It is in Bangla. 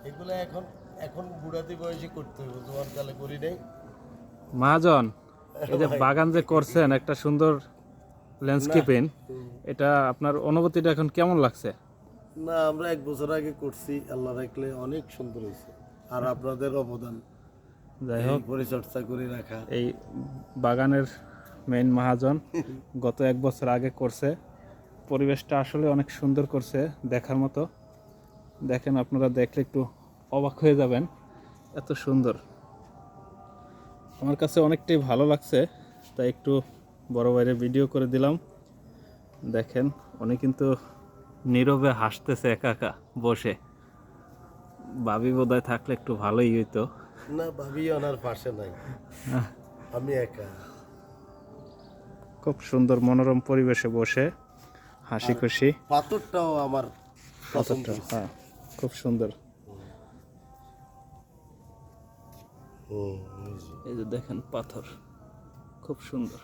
এগুলো এখন এখন বুড়াতি বয়সে করতে হবে, জোয়ান কালে করি নাই। মহাজন, এই যে ভাই। বাগান যে করছেন একটা সুন্দর ল্যান্ডস্কেপিং, এটা আপনার অনুভূতিটা এখন কেমন লাগছে? না, আমরা 1 বছর আগে করছি, আল্লাহ রাখলে অনেক সুন্দর হয়েছে। আর আপনাদের অবদান যাই এই হোক, পরিচর্যা করে রাখা। এই বাগানের মেইন মহাজন গত 1 বছর আগে করছে। পরিবেশটা আসলে অনেক সুন্দর করছে, দেখার মতো। দেখেন, আপনারা দেখলে একটু অবাক হয়ে যাবেন, এত সুন্দর। আমার কাছে অনেকটাই ভালো লাগছে, তাই একটু বড় বাইরে ভিডিও করে দিলাম। দেখেন, উনি কিন্তু নীরবে হাসতেছে একা একা বসে। ভাবি বোধহয় থাকলে একটু ভালোই হইতো। না, ভাবি ওনার পাশে নাই, আমি একা। খুব সুন্দর মনোরম পরিবেশে বসে হাসি আর খুশি। পাথরটাও আমার পছন্দ পাথরটা, হয়েছে। হ্যাঁ, খুব সুন্দর। হুম, এই যে দেখেন পাথর, খুব সুন্দর।